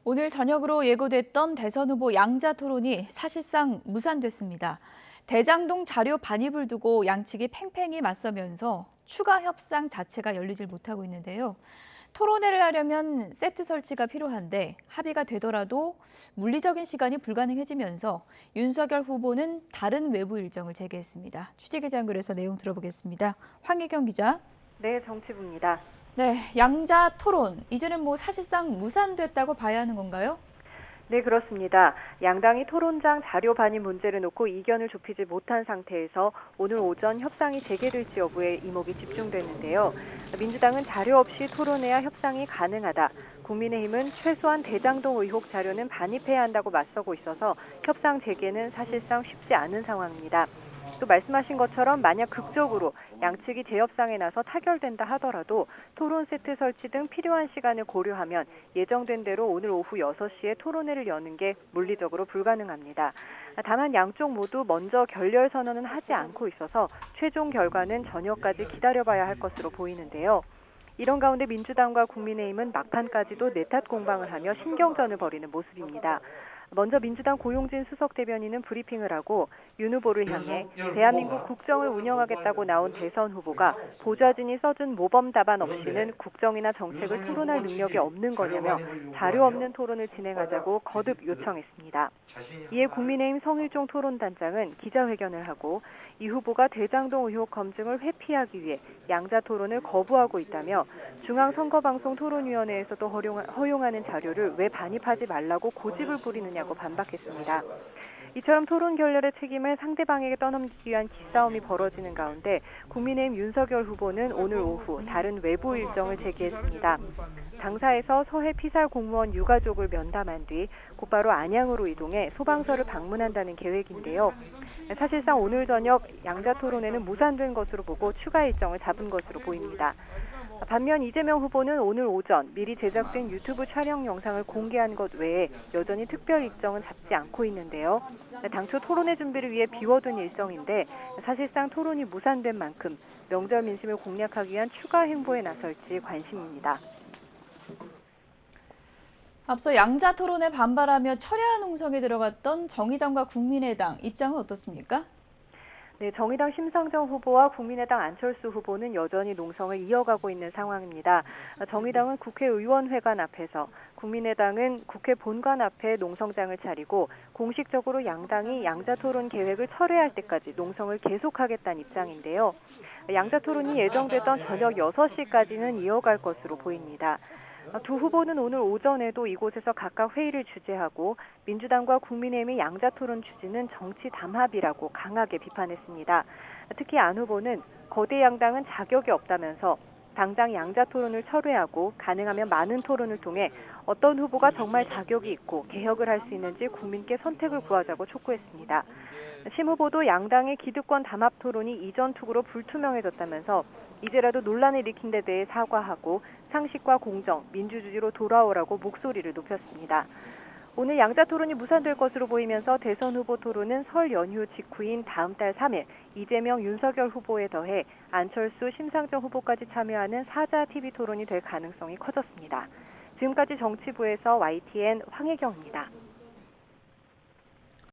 오늘 저녁으로 예고됐던 대선 후보 양자 토론이 사실상 무산됐습니다. 대장동 자료 반입을 두고 양측이 팽팽히 맞서면서 추가 협상 자체가 열리질 못하고 있는데요. 토론회를 하려면 세트 설치가 필요한데 합의가 되더라도 물리적인 시간이 불가능해지면서 윤석열 후보는 다른 외부 일정을 제기했습니다. 취재기자 연결해서 내용 들어보겠습니다. 황혜경 기자. 네, 정치부입니다. 네, 양자 토론. 이제는 사실상 무산됐다고 봐야 하는 건가요? 네, 그렇습니다. 양당이 토론장 자료 반입 문제를 놓고 이견을 좁히지 못한 상태에서 오늘 오전 협상이 재개될지 여부에 이목이 집중됐는데요. 민주당은 자료 없이 토론해야 협상이 가능하다. 국민의힘은 최소한 대장동 의혹 자료는 반입해야 한다고 맞서고 있어서 협상 재개는 사실상 쉽지 않은 상황입니다. 또 말씀하신 것처럼 만약 극적으로 양측이 재협상에 나서 타결된다 하더라도 토론 세트 설치 등 필요한 시간을 고려하면 예정된 대로 오늘 오후 6시에 토론회를 여는 게 물리적으로 불가능합니다. 다만 양쪽 모두 먼저 결렬 선언은 하지 않고 있어서 최종 결과는 저녁까지 기다려봐야 할 것으로 보이는데요. 이런 가운데 민주당과 국민의힘은 막판까지도 내탓 공방을 하며 신경전을 벌이는 모습입니다. 먼저 민주당 고용진 수석 대변인은 브리핑을 하고 윤 후보를 향해 대한민국 국정을 운영하겠다고 나온 대선 후보가 보좌진이 써준 모범 답안 없이는 국정이나 정책을 토론할 능력이 없는 거냐며 자료 없는 토론을 진행하자고 거듭 요청했습니다. 이에 국민의힘 성일종 토론단장은 기자회견을 하고 이 후보가 대장동 의혹 검증을 회피하기 위해 양자 토론을 거부하고 있다며 중앙선거방송 토론위원회에서도 허용하는 자료를 왜 반입하지 말라고 고집을 부리느냐고 반박했습니다. 이처럼 토론 결렬의 책임을 상대방에게 떠넘기기 위한 기싸움이 벌어지는 가운데 국민의힘 윤석열 후보는 오늘 오후 다른 외부 일정을 제기했습니다. 당사에서 서해 피살 공무원 유가족을 면담한 뒤 곧바로 안양으로 이동해 소방서를 방문한다는 계획인데요. 사실상 오늘 저녁 양자 토론회는 무산된 것으로 보고 추가 일정을 잡은 것으로 보입니다. 반면 이재명 후보는 오늘 오전 미리 제작된 유튜브 촬영 영상을 공개한 것 외에 여전히 특별 일정은 잡지 않고 있는데요. 당초 토론회 준비를 위해 비워둔 일정인데 사실상 토론이 무산된 만큼 명절 민심을 공략하기 위한 추가 행보에 나설지 관심입니다. 앞서 양자 토론에 반발하며 철야 농성에 들어갔던 정의당과 국민의당 입장은 어떻습니까? 네, 정의당 심상정 후보와 국민의당 안철수 후보는 여전히 농성을 이어가고 있는 상황입니다. 정의당은 국회의원회관 앞에서, 국민의당은 국회 본관 앞에 농성장을 차리고 공식적으로 양당이 양자토론 계획을 철회할 때까지 농성을 계속하겠다는 입장인데요. 양자토론이 예정됐던 저녁 6시까지는 이어갈 것으로 보입니다. 두 후보는 오늘 오전에도 이곳에서 각각 회의를 주재하고 민주당과 국민의힘의 양자토론 추진은 정치 담합이라고 강하게 비판했습니다. 특히 안 후보는 거대 양당은 자격이 없다면서 당장 양자토론을 철회하고 가능하면 많은 토론을 통해 어떤 후보가 정말 자격이 있고 개혁을 할 수 있는지 국민께 선택을 구하자고 촉구했습니다. 심 후보도 양당의 기득권 담합 토론이 이전 투구로 불투명해졌다면서 이제라도 논란을 일으킨 데 대해 사과하고 상식과 공정, 민주주의로 돌아오라고 목소리를 높였습니다. 오늘 양자 토론이 무산될 것으로 보이면서 대선 후보 토론은 설 연휴 직후인 다음 달 3일 이재명, 윤석열 후보에 더해 안철수, 심상정 후보까지 참여하는 사자 TV 토론이 될 가능성이 커졌습니다. 지금까지 정치부에서 YTN 황혜경입니다.